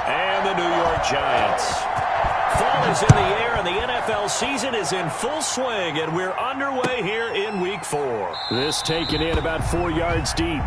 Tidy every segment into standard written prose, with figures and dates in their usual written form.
and the New York Giants. Fall is in the air, and the NFL season is in full swing, and we're underway here in Week 4. This taken in about 4 yards deep.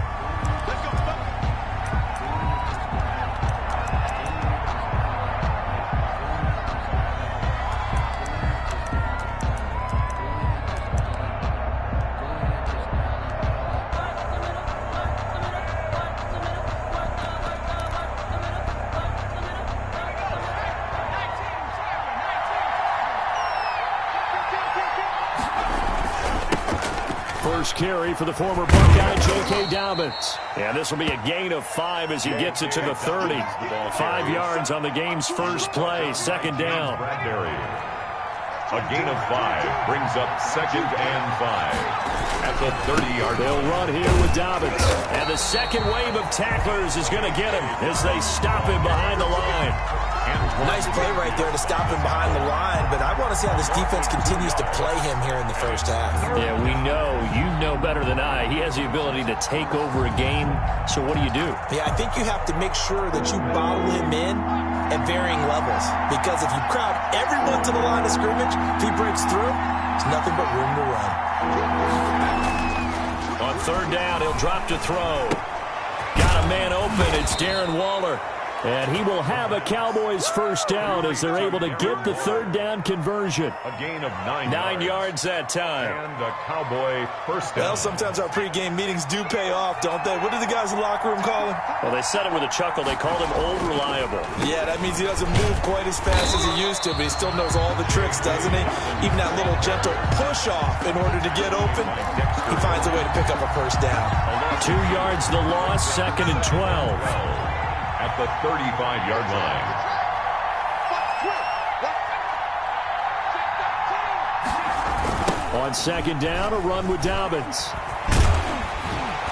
First carry for the former Buckeye, J.K. Dobbins. And this will be a gain of 5 as he gets it to the 30. 5 yards on the game's first play, second down. A gain of 5 brings up 2nd and 5 at the 30-yard line. They'll run here with Dobbins. And the second wave of tacklers is going to get him as they stop him behind the line. Nice play right there to stop him behind the line, but I want to see how this defense continues to play him here in the first half. Yeah, we know. You know better than I. He has the ability to take over a game, so what do you do? Yeah, I think you have to make sure that you bottle him in at varying levels, because if you crowd everyone to the line of scrimmage, if he breaks through, there's nothing but room to run. On third down, he'll drop to throw. Got a man open. It's Darren Waller. And he will have a Cowboys first down as they're able to get the third down conversion. A gain of 9 yards that time. And a Cowboy first down. Well, sometimes our pregame meetings do pay off, don't they? What do the guys in the locker room call him? Well, they said it with a chuckle. They called him Old Reliable. Yeah, that means he doesn't move quite as fast as he used to, but he still knows all the tricks, doesn't he? Even that little gentle push-off in order to get open, he finds a way to pick up a first down. 2 yards the loss, 2nd and 12. At the 35-yard line. On second down, a run with Dobbins.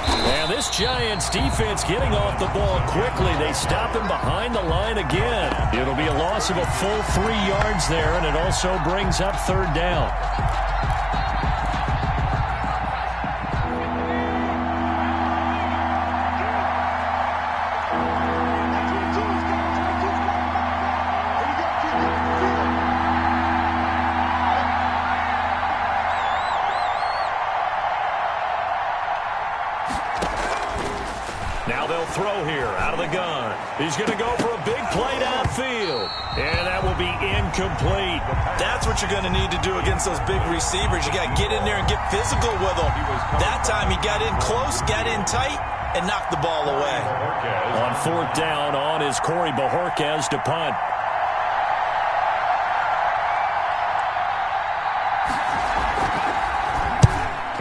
And this Giants defense getting off the ball quickly. They stop him behind the line again. It'll be a loss of a full 3 yards there, and it also brings up third down. Now they'll throw here out of the gun. He's going to go for a big play downfield. And that will be incomplete. That's what you're going to need to do against those big receivers. You got to get in there and get physical with them. That time he got in close, got in tight, and knocked the ball away. On fourth down, on is Corey Bojorquez to punt.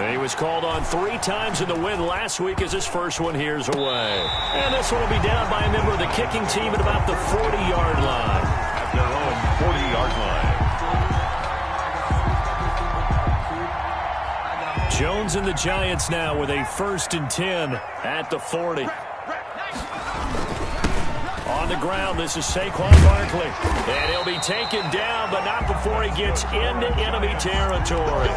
He was called on 3 times in the win last week as his first one here's away. And this one will be down by a member of the kicking team at about the 40-yard line. At their own 40-yard line. Jones and the Giants now with a 1st and 10 at the 40. On the ground, this is Saquon Barkley. And he'll be taken down, but not before he gets into enemy territory.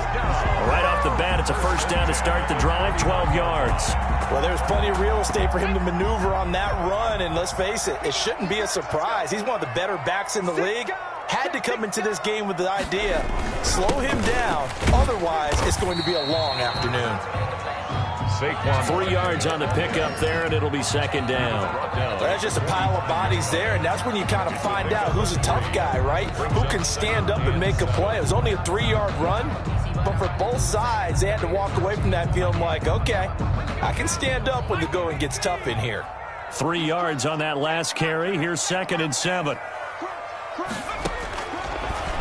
Right off the bat, it's a first down to start the drive, 12 yards. Well, there's plenty of real estate for him to maneuver on that run, and let's face it, it shouldn't be a surprise. He's one of the better backs in the league. Had to come into this game with the idea, slow him down, otherwise it's going to be a long afternoon. Saquon. 3 yards on the pickup there, and it'll be second down. Well, that's just a pile of bodies there, and that's when you kind of find out who's a tough guy, right? Who can stand up and make a play. It was only a 3-yard run, but for both sides, they had to walk away from that feeling like, okay, I can stand up when the going gets tough in here. 3 yards on that last carry. Here's 2nd and 7.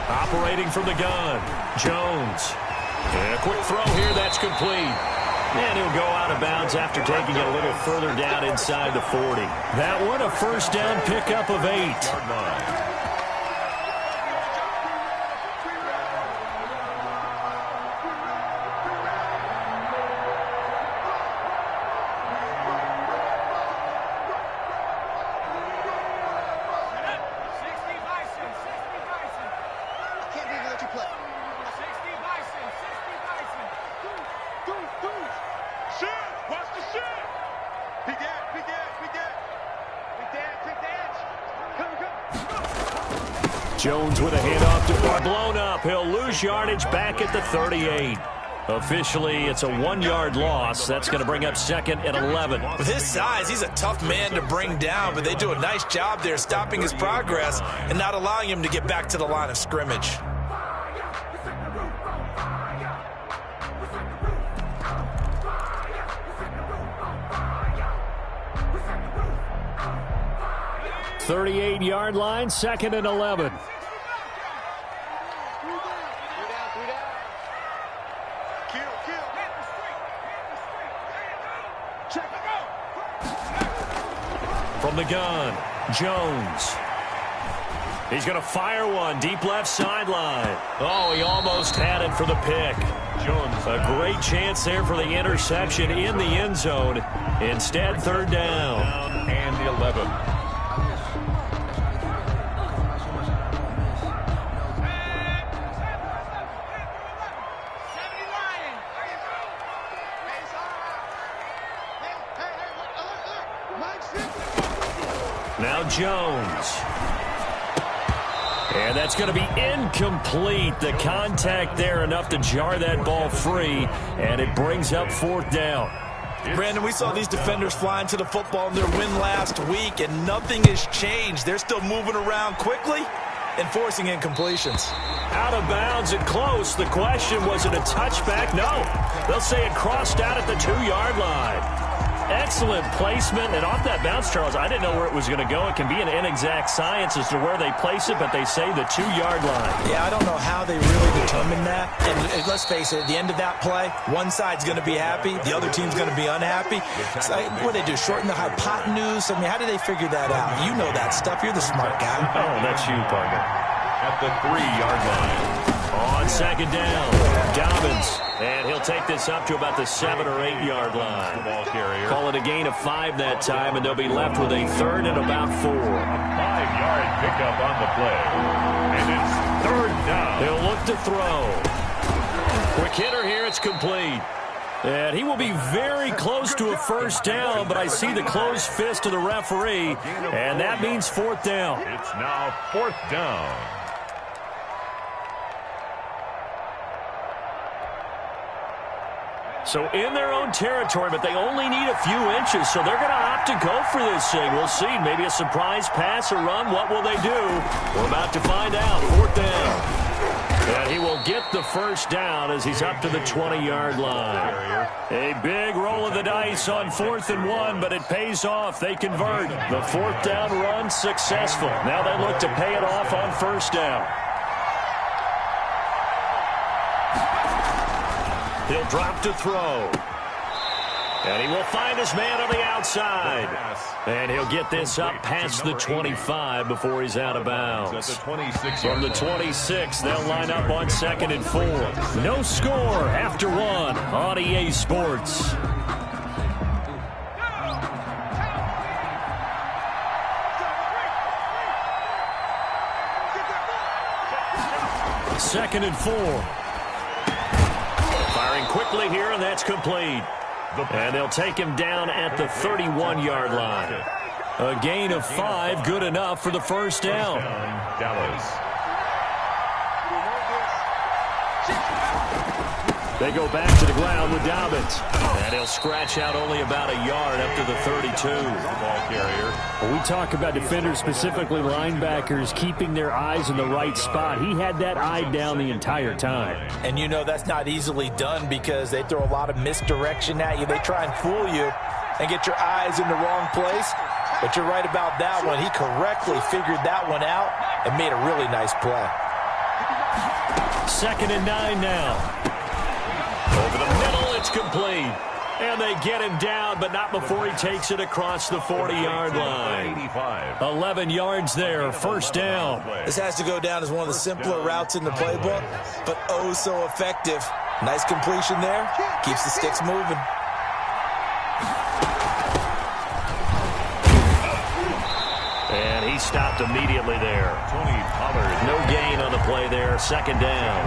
Operating from the gun, Jones. And a quick throw here, that's complete. And he'll go out of bounds after taking it a little further down inside the 40. That one, a first down pickup of 8. He did. Jones with a handoff to Barr. Blown up. He'll lose yardage back at the 38. Officially, it's a 1-yard loss. That's going to bring up 2nd and 11. With his size, he's a tough man to bring down, but they do a nice job there stopping his progress and not allowing him to get back to the line of scrimmage. .38-yard line, 2nd and 11. From the gun, Jones. He's going to fire one deep left sideline. Oh, he almost had it for the pick. Jones, a great chance there for the interception in the end zone. Instead, 3rd down. And 11. Now Jones. And that's going to be incomplete. The contact there enough to jar that ball free, and it brings up 4th down. Brandon, we saw these defenders flying to the football in their win last week, and nothing has changed. They're still moving around quickly and forcing incompletions. Out of bounds and close. The question, was it a touchback? No. They'll say it crossed out at the 2-yard line. Excellent placement, and off that bounce, Charles, I didn't know where it was going to go. It can be an inexact science as to where they place it, but they say the 2-yard line. Yeah, I don't know how they really determined that. And let's face it, at the end of that play, one side's going to be happy, the other team's going to be unhappy. So, what do they do, shorten the hypotenuse? I mean, how do they figure that out? You know that stuff. You're the smart guy. Oh, that's you, partner. At the 3-yard line. On 2nd down, Dobbins. And he'll take this up to about the 7 or 8-yard line. Ball carrier. Call it a gain of 5 that time, and they'll be left with a 3rd and about 4. A 5-yard pickup on the play. And it's 3rd down. He'll look to throw. Quick hitter here, it's complete. And he will be very close to a 1st down, but I see the closed fist of the referee, and that means 4th down. It's now 4th down. So in their own territory, but they only need a few inches, so they're going to opt to go for this thing. We'll see. Maybe a surprise pass or run. What will they do? We're about to find out. 4th down. And he will get the 1st down as he's up to the 20-yard line. A big roll of the dice on 4th and 1, but it pays off. They convert. The 4th down run successful. Now they look to pay it off on 1st down. He'll drop to throw. And he will find his man on the outside. And he'll get this up past the 25 before he's out of bounds. From the 26, they'll line up on 2nd and 4. No score after 1 on EA Sports. Second and 4. Firing quickly here, and that's complete. And they'll take him down at the 31-yard line. A gain of 5, good enough for the 1st down. Dallas. They go back to the ground with Dobbins. And he'll scratch out only about a yard up to the 32. Ball carrier. When we talk about defenders, specifically linebackers, keeping their eyes in the right spot, he had that eye down the entire time. And you know that's not easily done because they throw a lot of misdirection at you. They try and fool you and get your eyes in the wrong place. But you're right about that one. He correctly figured that one out and made a really nice play. 2nd and 9 now. Over the middle, it's complete. And they get him down, but not before he takes it across the 40-yard line. 11 yards there, 1st down. This has to go down as one of the simpler routes in the playbook, but oh so effective. Nice completion there. Keeps the sticks moving. And he stopped immediately there. Tony Pollard. No gain on the play there. 2nd down.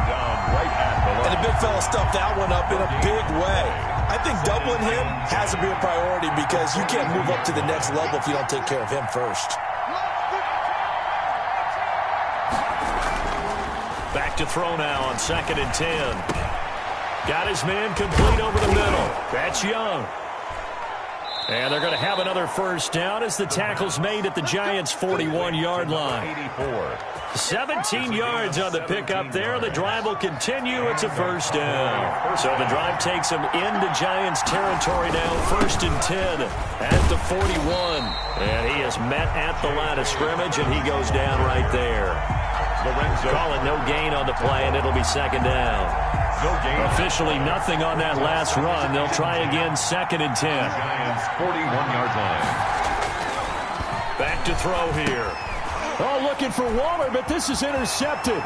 Right at the line. And the big fella stuffed that one up in a big way. I think doubling him has to be a priority because you can't move up to the next level if you don't take care of him first. Back to throw now on 2nd and 10. Got his man complete over the middle. That's Young. And they're going to have another first down as the tackle's made at the Giants' 41-yard line. 17 yards on the pickup there. The drive will continue. It's a first down. So the drive takes them into Giants territory now. 1st and 10 at the 41. And he is met at the line of scrimmage, and he goes down right there. Lorenzo calling no gain on the play, and it'll be 2nd down. No gain. Officially nothing on that last run. They'll try again 2nd and 10. Giants 41-yard line. Back to throw here. Oh, looking for Waller, but this is intercepted.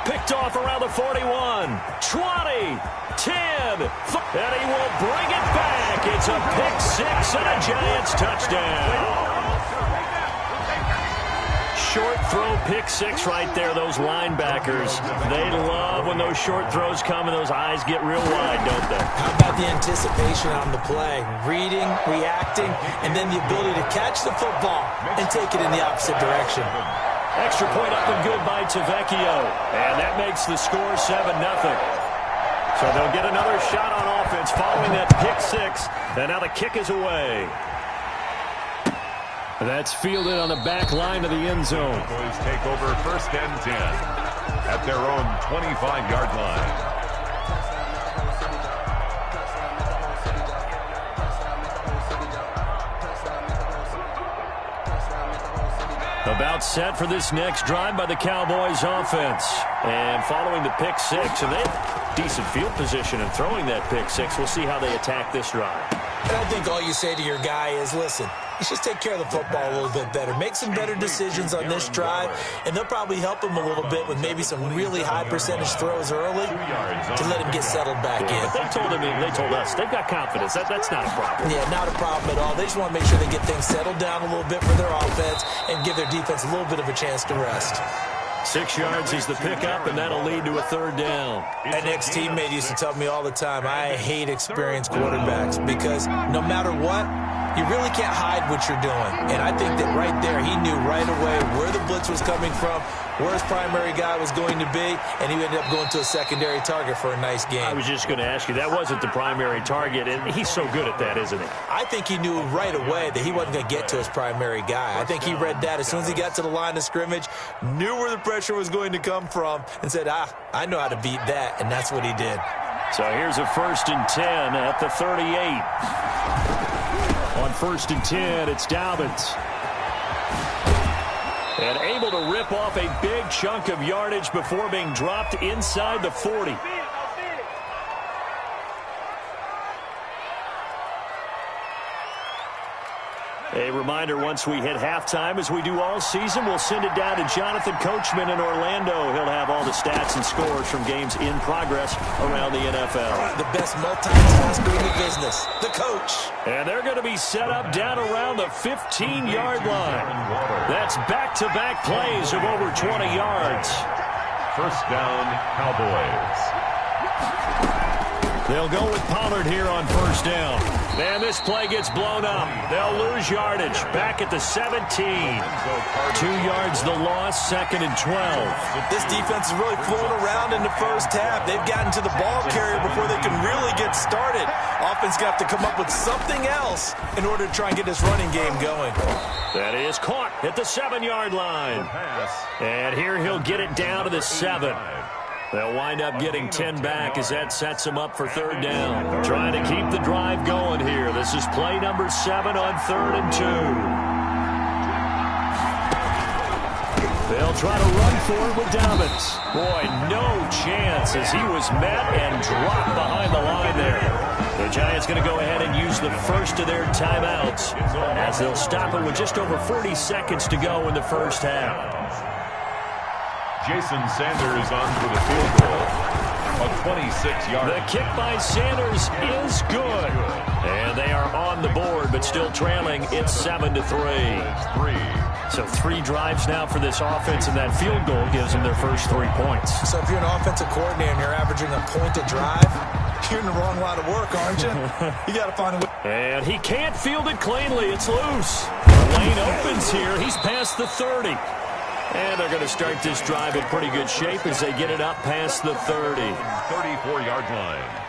Picked off around the 41. 20. 10. And he will bring it back. It's a pick six and a Giants touchdown. Short throw pick six right there. Those linebackers, they love when those short throws come and those eyes get real wide, don't they? How about the anticipation on the play? Reading, reacting, and then the ability to catch the football and take it in the opposite direction. Extra point up and good by Tavecchio. And that makes the score 7-0. So they'll get another shot on offense following that pick six. And now the kick is away. That's fielded on the back line of the end zone. Boys take over 1st and 10 at their own 25-yard line. About set for this next drive by the Cowboys offense. And following the pick six, and they have decent field position in throwing that pick six. We'll see how they attack this drive. And I think all you say to your guy is, listen, let's just take care of the football a little bit better. Make some better decisions on this drive, and they'll probably help him a little bit with maybe some really high percentage throws early to let him get settled back in. But they told us they've got confidence. That's not a problem. Yeah, not a problem at all. They just want to make sure they get things settled down a little bit for their offense and give their defense a little bit of a chance to rest. 6 yards is the pickup, and that'll lead to a 3rd down. An ex-teammate used to tell me all the time, I hate experienced quarterbacks because no matter what, you really can't hide what you're doing. And I think that right there, he knew right away where the blitz was coming from, where his primary guy was going to be, and he ended up going to a secondary target for a nice game. I was just going to ask you, that wasn't the primary target, and he's so good at that, isn't he? I think he knew right away that he wasn't going to get to his primary guy. I think he read that as soon as he got to the line of scrimmage, knew where the pressure was going to come from, and said, I know how to beat that, and that's what he did. So here's a 1st and 10 at the 38. On 1st and 10, it's Dobbins. And able to rip off a big chunk of yardage before being dropped inside the 40. A reminder, once we hit halftime, as we do all season, we'll send it down to Jonathan Coachman in Orlando. He'll have all the stats and scores from games in progress around the NFL. The best multitasker in the business, the coach. And they're going to be set up down around the 15-yard line. That's back-to-back plays of over 20 yards. 1st down, Cowboys. They'll go with Pollard here on 1st down. And this play gets blown up. They'll lose yardage. Back at the 17. 2 yards the loss, 2nd and 12. This defense is really flown around in the first half. They've gotten to the ball carrier before they can really get started. Offense going to have to come up with something else in order to try and get this running game going. That is caught at the 7-yard line. And here he'll get it down to the 7. They'll wind up getting 10 back as that sets them up for 3rd down. Trying to keep the drive going here. This is play number 7 on 3rd and 2. They'll try to run for it with Dobbins. Boy, no chance as he was met and dropped behind the line there. The Giants going to go ahead and use the first of their timeouts as they'll stop it with just over 40 seconds to go in the first half. Jason Sanders on for the field goal. A 26-yard. The kick by Sanders is good. And they are on the board, but still trailing. It's 7-3. So 3 drives now for this offense, and that field goal gives them their first 3 points. So if you're an offensive coordinator and you're averaging a point a drive, you're in the wrong line of work, aren't you? You got to find a way. And he can't field it cleanly. It's loose. Lane opens here. He's past the 30. And they're going to start this drive in pretty good shape as they get it up past the 30. 34-yard line.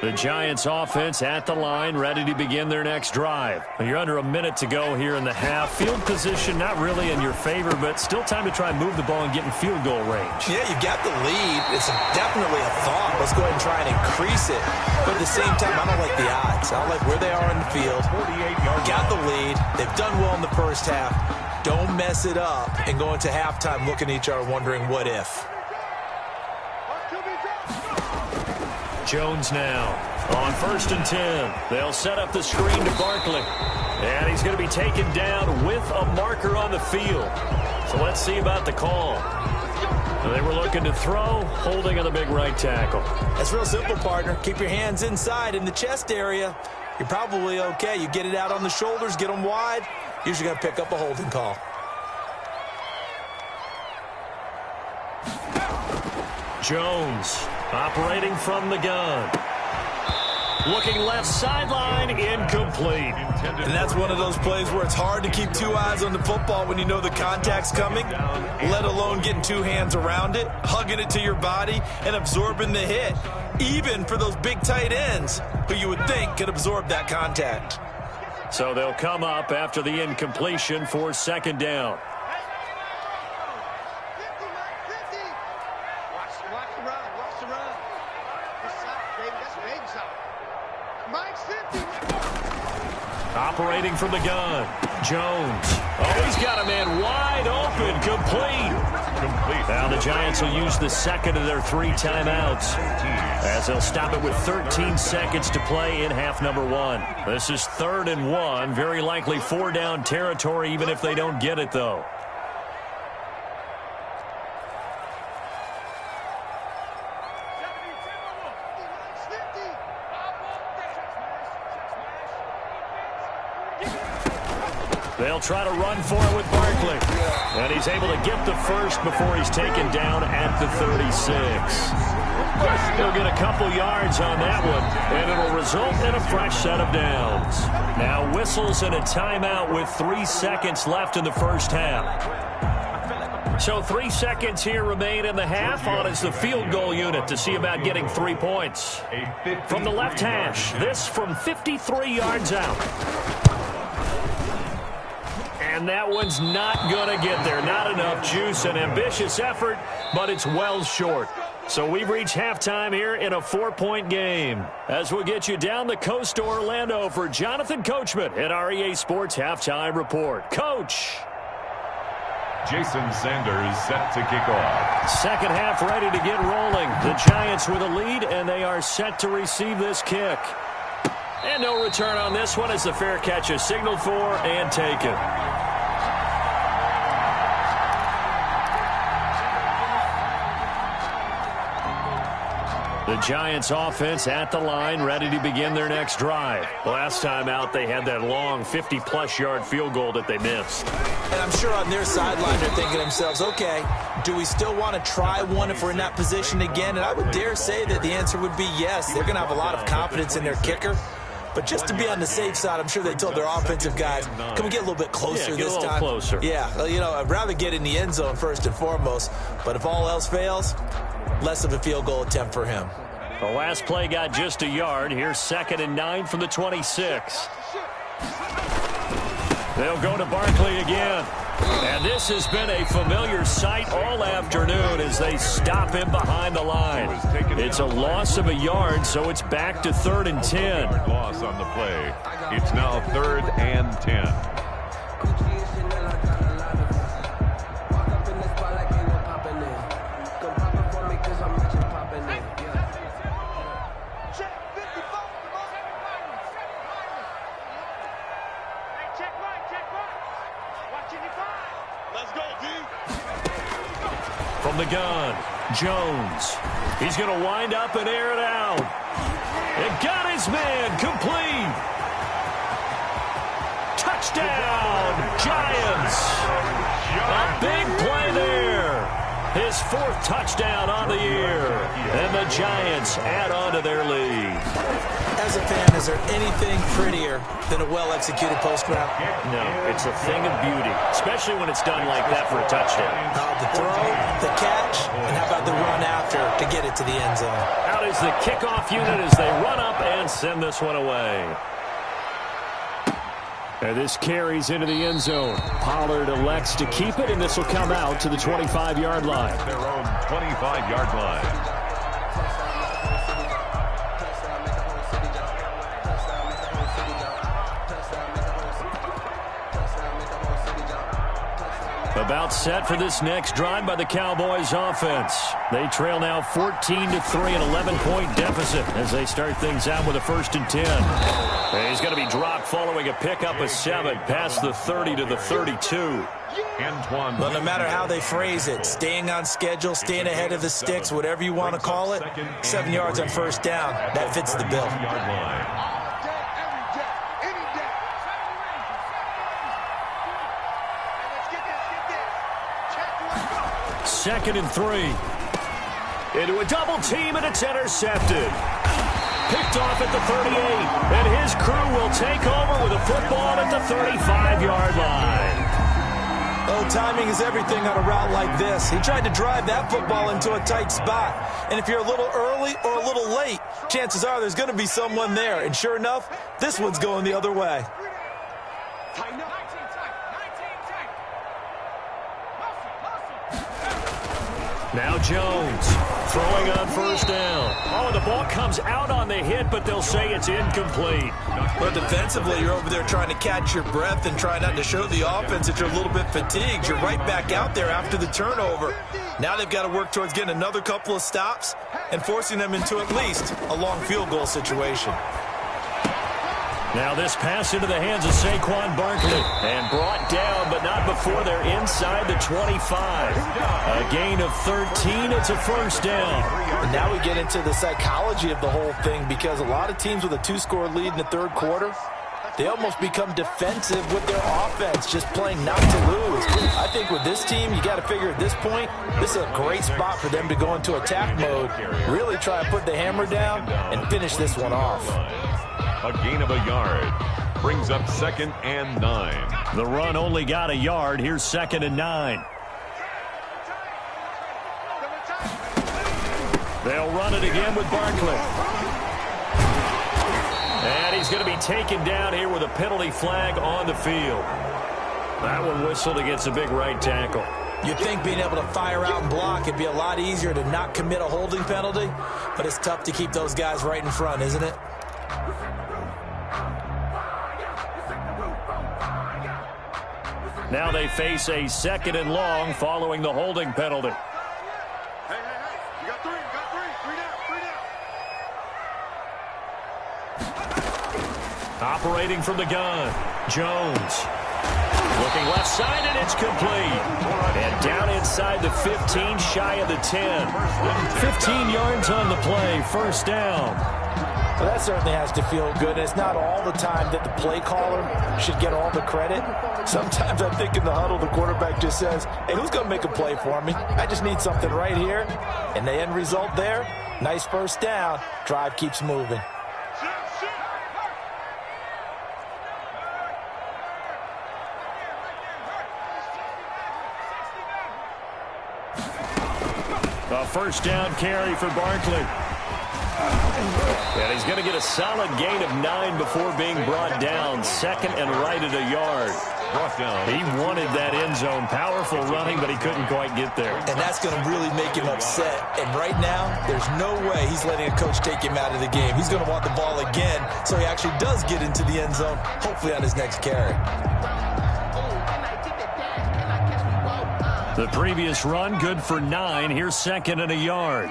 The Giants offense at the line, ready to begin their next drive. You're under a minute to go here in the half. Field position not really in your favor, but still time to try and move the ball and get in field goal range. Yeah, you got the lead. It's definitely a thought. Let's go ahead and try and increase it. But at the same time, I don't like the odds. I don't like where they are in the field. Got the lead. They've done well in the first half. Don't mess it up and go into halftime looking at each other wondering what if. Jones now on 1st and 10. They'll set up the screen to Barkley. And he's going to be taken down with a marker on the field. So let's see about the call. They were looking to throw, holding on the big right tackle. That's real simple, partner. Keep your hands inside in the chest area. You're probably okay. You get it out on the shoulders, get them wide. Usually going to pick up a holding call. Jones operating from the gun. Looking left sideline, incomplete. And that's one of those plays where it's hard to keep two eyes on the football when you know the contact's coming, let alone getting two hands around it, hugging it to your body, and absorbing the hit, even for those big tight ends who you would think could absorb that contact. So they'll come up after the incompletion for 2nd down. Operating from the gun, Jones. Oh, he's got a man wide open, complete. Now the Giants will use the second of their 3 timeouts as they'll stop it with 13 seconds to play in half number 1. This is 3rd and 1, very likely 4-down territory even if they don't get it, though. They'll try to run for it with Barkley. And he's able to get the first before he's taken down at the 36. He'll get a couple yards on that one, and it'll result in a fresh set of downs. Now whistles and a timeout with 3 seconds left in the first half. So 3 seconds here remain in the half. On is the field goal unit to see about getting 3 points. From the left hash, this from 53 yards out. And that one's not going to get there. Not enough juice. An ambitious effort, but it's well short. So we've reached halftime here in a 4-point game. As we'll get you down the coast to Orlando for Jonathan Coachman at our EA Sports Halftime Report. Coach. Jason Sanders set to kick off. Second half ready to get rolling. The Giants with a lead, and they are set to receive this kick. And no return on this one as the fair catch is signaled for and taken. The Giants offense at the line, ready to begin their next drive. Last time out, they had that long 50-plus yard field goal that they missed. And I'm sure on their sideline they're thinking to themselves, okay, do we still want to try one if we're in that position again? And I would dare say that the answer would be yes. They're going to have a lot of confidence in their kicker. But just to be on the safe side, I'm sure they told their offensive guys, can we get a little bit closer this time? Closer. Yeah, well, you know, I'd rather get in the end zone first and foremost. But if all else fails, less of a field goal attempt for him. The last play got just a yard. Here's 2nd and 9 from the 26. They'll go to Barkley again. And this has been a familiar sight all afternoon as they stop him behind the line. It's a loss of a yard, so it's back to 3rd and 10. Loss on the play. It's now 3rd and 10. From the gun, Jones. He's going to wind up and air it out. It got his man complete. Touchdown, Giants. A big play there. His 4th touchdown on the year. And the Giants add on to their lead. As a fan, is there anything prettier than a well-executed post route? No, it's a thing of beauty, especially when it's done like that for a touchdown. The throw, the catch, and how about the run after to get it to the end zone? Out is the kickoff unit as they run up and send this one away. And this carries into the end zone. Pollard elects to keep it, and this will come out to the 25-yard line. Their own 25-yard line. About set for this next drive by the Cowboys offense. They trail now 14-3, an 11-point deficit as they start things out with a 1st and 10. And he's going to be dropped following a pickup of 7 past the 30 to the 32. Well, no matter how they phrase it, staying on schedule, staying ahead of the sticks, whatever you want to call it, 7 yards on 1st down, that fits the bill. 2nd and 3. Into a double team, and it's intercepted. Picked off at the 38, and his crew will take over with a football at the 35-yard line. Oh, timing is everything on a route like this. He tried to drive that football into a tight spot. And if you're a little early or a little late, chances are there's going to be someone there. And sure enough, this one's going the other way. Now Jones throwing on 1st down. Oh, the ball comes out on the hit, but they'll say it's incomplete. But defensively, you're over there trying to catch your breath and try not to show the offense that you're a little bit fatigued. You're right back out there after the turnover. Now they've got to work towards getting another couple of stops and forcing them into at least a long field goal situation. Now this pass into the hands of Saquon Barkley. And brought down, but not before they're inside the 25. A gain of 13. It's a 1st down. And now we get into the psychology of the whole thing, because a lot of teams with a 2-score lead in the 3rd quarter, they almost become defensive with their offense, just playing not to lose. I think with this team, you got to figure at this point, this is a great spot for them to go into attack mode, really try and put the hammer down and finish this one off. A gain of a yard. Brings up 2nd and 9. The run only got a yard. Here's 2nd and 9. They'll run it again with Barkley. And he's going to be taken down here with a penalty flag on the field. That one whistled against a big right tackle. You'd think being able to fire out and block, it'd be a lot easier to not commit a holding penalty, but it's tough to keep those guys right in front, isn't it? Now they face a 2nd and long following the holding penalty. Hey, you got 3, three down. Operating from the gun, Jones. Looking left side, and it's complete. And down inside the 15, shy of the 10. 15 yards on the play, 1st down. Well, that certainly has to feel good. It's not all the time that the play caller should get all the credit. Sometimes I think in the huddle, the quarterback just says, hey, who's going to make a play for me? I just need something right here. And the end result there, nice 1st down. Drive keeps moving. A 1st down carry for Barkley. And he's going to get a solid gain of 9 before being brought down. 2nd and right at a yard. He wanted that end zone. Powerful running, but he couldn't quite get there. And that's going to really make him upset. And right now, there's no way he's letting a coach take him out of the game. He's going to want the ball again, so he actually does get into the end zone, hopefully on his next carry. The previous run, good for 9. Here's 2nd and a yard.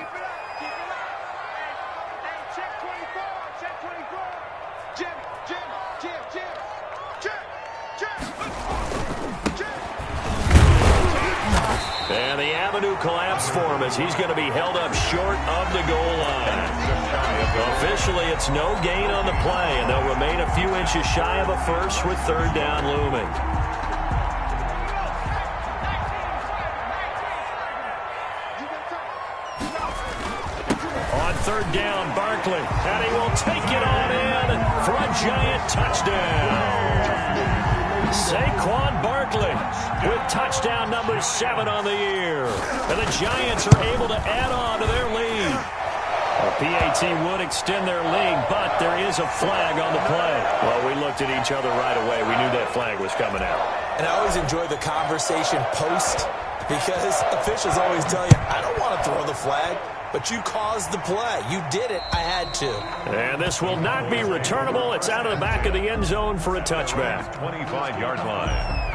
And the avenue collapsed for him as he's going to be held up short of the goal line. Officially, it's no gain on the play, and they'll remain a few inches shy of a 1st with 3rd down looming. third down, Barkley. And he will take it on in for a Giant touchdown. Saquon Barkley with touchdown number 7 on the year. And the Giants are able to add on to their lead. A PAT would extend their lead, but there is a flag on the play. Well, we looked at each other right away. We knew that flag was coming out. And I always enjoy the conversation post because officials always tell you, I don't want to throw the flag, but you caused the play. You did it. I had to. And this will not be returnable. It's out of the back of the end zone for a touchback. 25-yard line.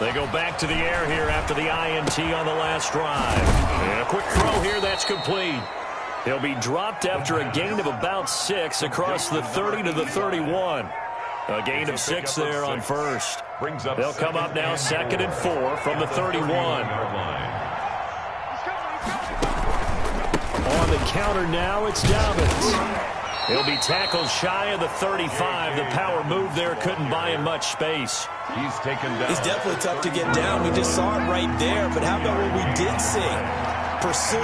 They go back to the air here after the INT on the last drive. And a quick throw here that's complete. He'll be dropped after a gain of about 6 across the 30 to the 31. A gain of 6 there on first. They'll come up now 2nd and 4 from the 31. On the counter now, it's Dobbins. He'll be tackled shy of the 35. The power move there couldn't buy him much space. He's taken down. He's definitely tough to get down. We just saw it right there. But how about what we did see? Pursue,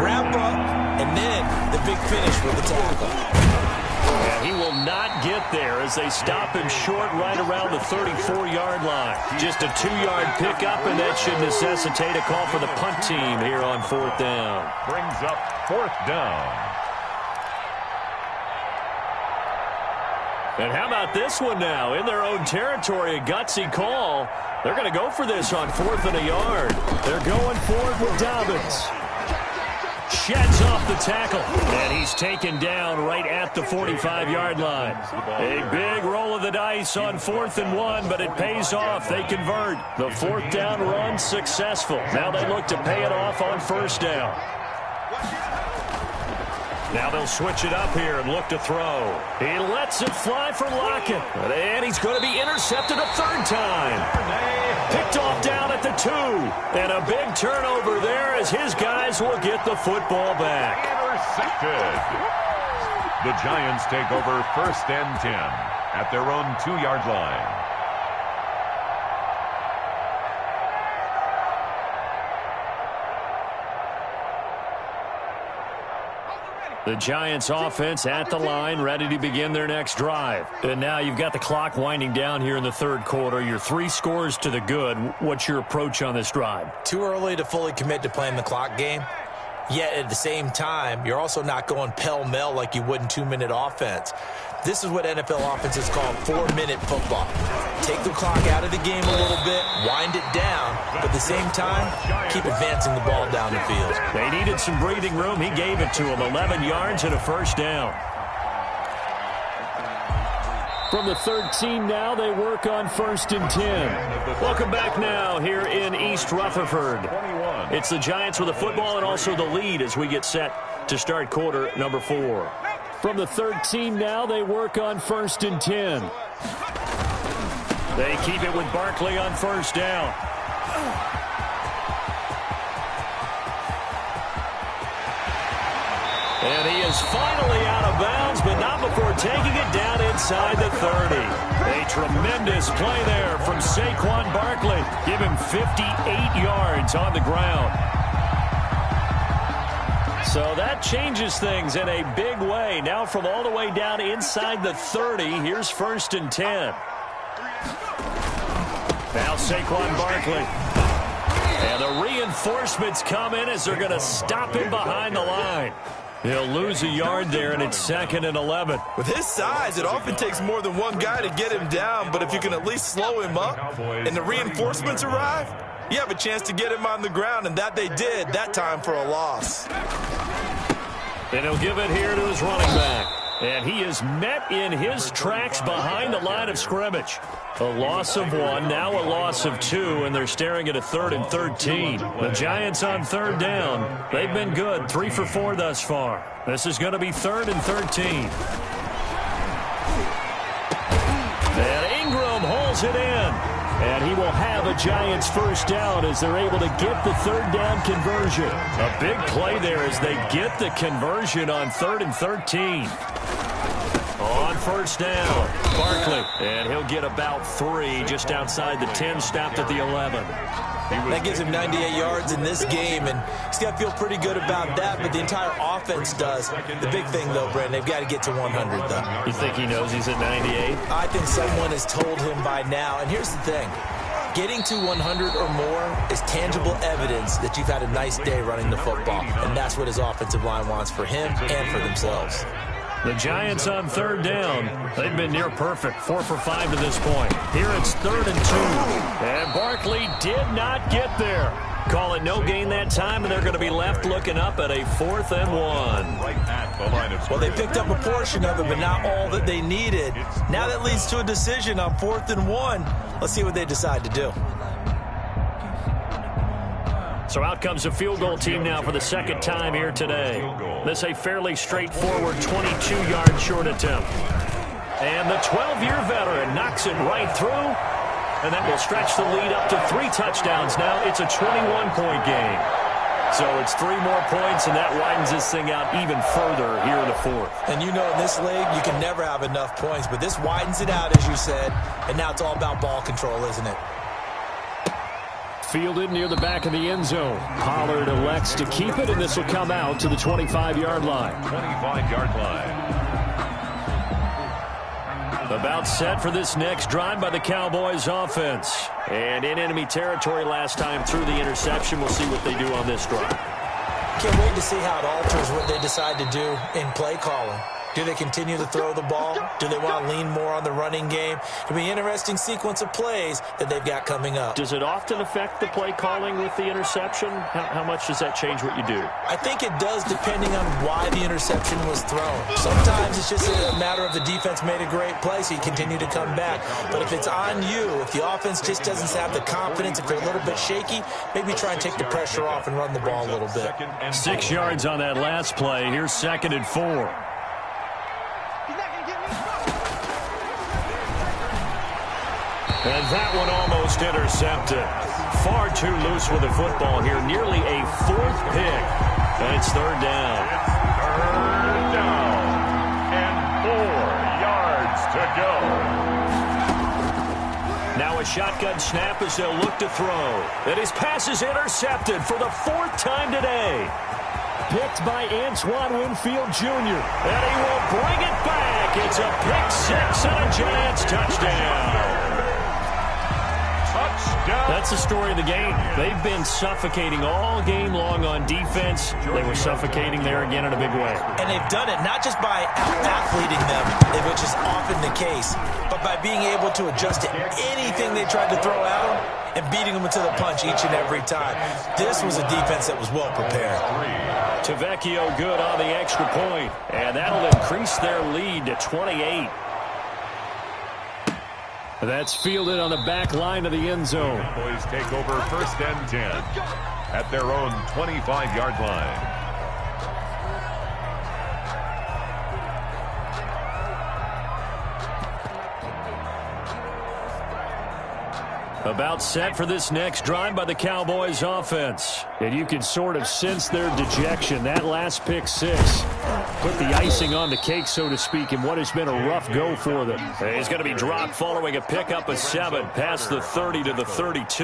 wrap up, and then the big finish with the tackle. And he will not get there as they stop him short right around the 34-yard line. Just a 2-yard pickup, and that should necessitate a call for the punt team here on 4th down. Brings up 4th down. And how about this one now? In their own territory, a gutsy call. They're going to go for this on 4th and a yard. They're going for it with Dobbins. Sheds off the tackle. And he's taken down right at the 45-yard line. A big roll of the dice on 4th and 1, but it pays off. They convert. The 4th down run successful. Now they look to pay it off on 1st down. Now they'll switch it up here and look to throw. He lets it fly for Lockett. And he's going to be intercepted a 3rd time. Picked off down at the 2. And a big turnover there as his guys will get the football back. Intercepted. The Giants take over 1st and 10 at their own 2-yard line. The Giants offense at the line, ready to begin their next drive. And now you've got the clock winding down here in the 3rd quarter. You're 3 scores to the good. What's your approach on this drive? Too early to fully commit to playing the clock game. Yet at the same time, you're also not going pell-mell like you would in 2-minute offense. This is what NFL offenses call 4-minute football. Take the clock out of the game a little bit, wind it down, but at the same time, keep advancing the ball down the field. They needed some breathing room. He gave it to them. 11 yards and a 1st down. From the 13 now, they work on 1st and 10. Welcome back now here in East Rutherford. It's the Giants with the football and also the lead as we get set to start quarter number 4. From the 13 now, they work on 1st and 10. They keep it with Barkley on 1st down. And he is finally out of bounds, but not before taking it down inside the 30. A tremendous play there from Saquon Barkley. Give him 58 yards on the ground. So that changes things in a big way. Now from all the way down inside the 30, here's 1st and 10. Now Saquon Barkley. And the reinforcements come in as they're going to stop him behind the line. He'll lose a yard there, and it's 2nd and 11. With his size, it often takes more than one guy to get him down, but if you can at least slow him up and the reinforcements arrive, you have a chance to get him on the ground, and that they did that time for a loss. And he'll give it here to his running back. And he is met in his tracks behind the line of scrimmage. A loss of 1, now a loss of 2, and they're staring at a 3rd and 13. The Giants on 3rd down. They've been good, 3 for 4 thus far. This is going to be 3rd and 13. And Ingram holds it in. And he will have a Giants first down as they're able to get the third down conversion. A big play there as they get the conversion on 3rd and 13. On first down, Barkley. And he'll get about 3 just outside the 10, stopped at the 11. That gives him 98 yards in this game, and he's got to feel pretty good about that, but the entire offense does. The big thing, though, Brandon, they've got to get to 100, though. You think he knows he's at 98? I think someone has told him by now, and here's the thing. Getting to 100 or more is tangible evidence that you've had a nice day running the football, and that's what his offensive line wants for him and for themselves. The Giants on 3rd down. They've been near perfect, 4 for 5 to this point. Here it's 3rd and 2. And Barkley did not get there. Call it no gain that time, and they're going to be left looking up at a 4th and 1. Right at the line of Well, they picked up a portion of it, but not all that they needed. Now that leads to a decision on 4th and 1. Let's see what they decide to do. So out comes the field goal team now for the second time here today. This a fairly straightforward 22-yard short attempt. And the 12-year veteran knocks it right through. And that will stretch the lead up to 3 touchdowns now. It's a 21-point game. So it's 3 more points, and that widens this thing out even further here in the 4th. And you know in this league, you can never have enough points. But this widens it out, as you said. And now it's all about ball control, isn't it? Fielded near the back of the end zone. Pollard elects to keep it, and this will come out to the 25-yard line. 25-yard line. About set for this next drive by the Cowboys offense. And in enemy territory last time through the interception. We'll see what they do on this drive. Can't wait to see how it alters what they decide to do in play calling. Do they continue to throw the ball? Do they want to lean more on the running game? It'll be an interesting sequence of plays that they've got coming up. Does it often affect the play calling with the interception? How much does that change what you do? I think it does depending on why the interception was thrown. Sometimes it's just a matter of the defense made a great play, so you continue to come back. But if it's on you, if the offense just doesn't have the confidence, if they're a little bit shaky, maybe try and take the pressure off and run the ball a little bit. 6 yards on that last play. Here's 2nd and 4. And that one almost intercepted. Far too loose with the football here. Nearly a 4th pick. And it's 3rd down. Third down. And 4 yards to go. Now a shotgun snap as they'll look to throw. And his pass is intercepted for the 4th time today. Picked by Antoine Winfield Jr. And he will bring it back. It's a pick 6 and a Giants touchdown. That's the story of the game. They've been suffocating all game long on defense. They were suffocating there again in a big way. And they've done it not just by out-athleting them, which is often the case, but by being able to adjust to anything they tried to throw at them and beating them to the punch each and every time. This was a defense that was well prepared. Tavecchio good on the extra point, and that'll increase their lead to 28. That's fielded on the back line of the end zone. Boys take over 1st and 10 at their own 25-yard line. About set for this next drive by the Cowboys offense. And you can sort of sense their dejection. That last pick 6 put the icing on the cake, so to speak, in what has been a rough go for them. He's going to be dropped following a pickup of 7 past the 30 to the 32.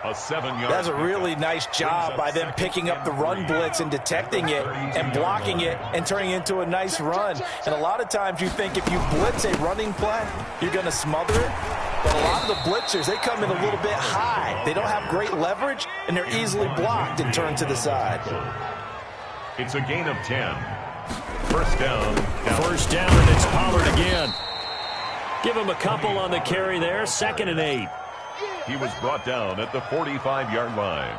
A 7-yard. That's a really nice job by them picking up the run blitz and detecting it and blocking it and turning it into a nice run. And a lot of times you think if you blitz a running play, you're going to smother it. But a lot of the blitzers, they come in a little bit high. They don't have great leverage, and they're easily blocked and turned to the side. It's a gain of 10. First down. First down, and it's Pollard again. Give him a couple on the carry there. 2nd and 8. He was brought down at the 45-yard line.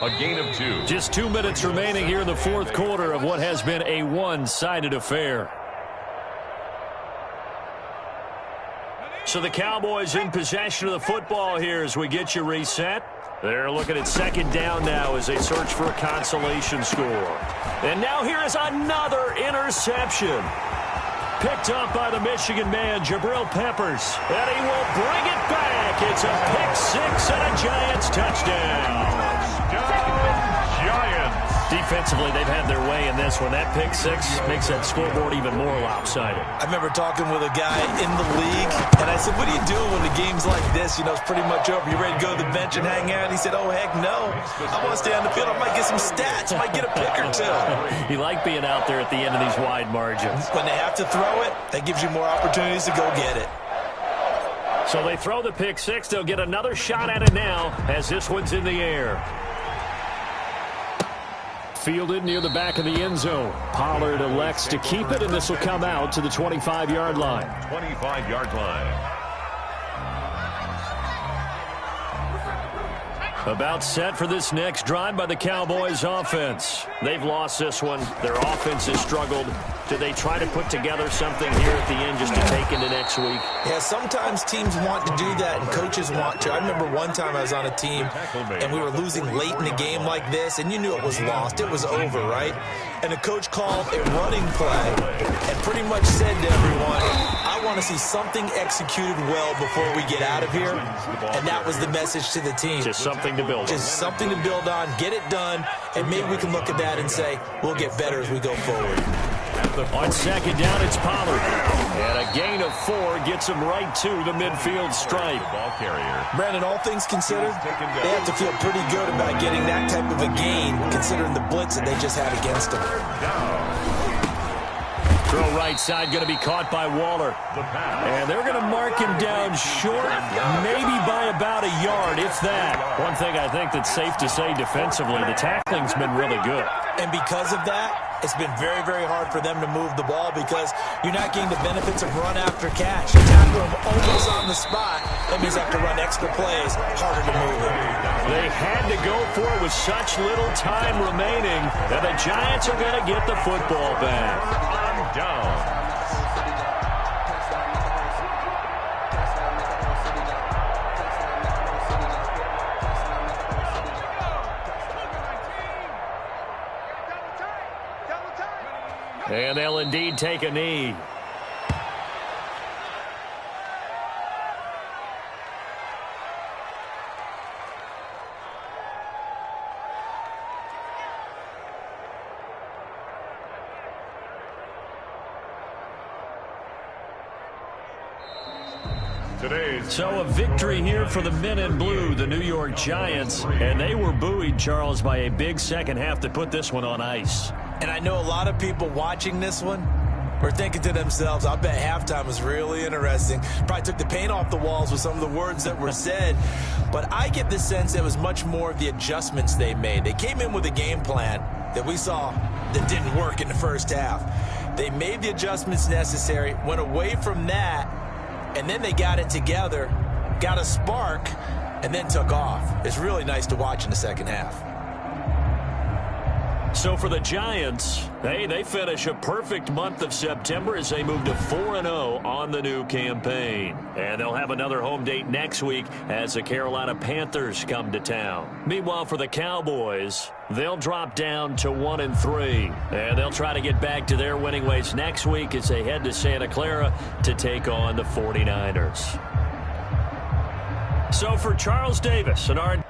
A gain of 2. Just 2 minutes remaining here in the 4th quarter of what has been a one-sided affair. So the Cowboys in possession of the football here as we get you reset. They're looking at 2nd down now as they search for a consolation score. And now here is another interception. picked up by the Michigan man, Jabril Peppers. And he will bring it back. It's a pick six and a Giants touchdown. Giants. Defensively, they've had their way in this one. That pick six makes that scoreboard even more lopsided. I remember talking with a guy in the league, and I said, what are you doing when the game's like this? You know, it's pretty much over. You ready to go to the bench and hang out? He said, oh, heck no. I want to stay on the field. I might get some stats. I might get a pick or two. You like being out there at the end of these wide margins. When they have to throw it, that gives you more opportunities to go get it. So they throw the pick six. They'll get another shot at it now as this one's in the air. Fielded near the back of the end zone. Pollard elects to keep it, and this will come out to the 25-yard line. 25-yard line. About set for this next drive by the Cowboys offense. They've lost this one. Their offense has struggled. Do they try to put together something here at the end just to take into next week? Yeah, sometimes teams want to do that and coaches want to. I remember one time I was on a team and we were losing late in a game like this, and you knew it was lost. It was over, right? And the coach called a running play and pretty much said to everyone, I want to see something executed well before we get out of here. And that was the message to the team. Just something to build on. Just something to build on, get it done, and maybe we can look at that and say, we'll get better as we go forward. On second down, it's Pollard. And a gain of 4 gets him right to the midfield stripe. Ball carrier. Brandon, all things considered, they have to feel pretty good about getting that type of a gain, considering the blitz that they just had against them. Throw right side, going to be caught by Waller. And they're going to mark him down short, maybe by about a yard, if that. One thing I think that's safe to say defensively, the tackling's been really good. And because of that, it's been very, very hard for them to move the ball because you're not getting the benefits of run after catch. You tackle them almost on the spot. That means you have to run extra plays, harder to move it. They had to go for it with such little time remaining that the Giants are going to get the football back. Down. And they'll indeed take a knee. So a victory here for the men in blue, the New York Giants, and they were buoyed, Charles, by a big second half to put this one on ice. And I know a lot of people watching this one were thinking to themselves, I bet halftime was really interesting. Probably took the paint off the walls with some of the words that were said. But I get the sense it was much more of the adjustments they made. They came in with a game plan that we saw that didn't work in the first half. They made the adjustments necessary, went away from that, and then they got it together, got a spark, and then took off. It's really nice to watch in the second half. So for the Giants, they finish a perfect month of September as they move to 4-0 on the new campaign. And they'll have another home date next week as the Carolina Panthers come to town. Meanwhile, for the Cowboys, they'll drop down to 1-3. And they'll try to get back to their winning ways next week as they head to Santa Clara to take on the 49ers. So for Charles Davis and our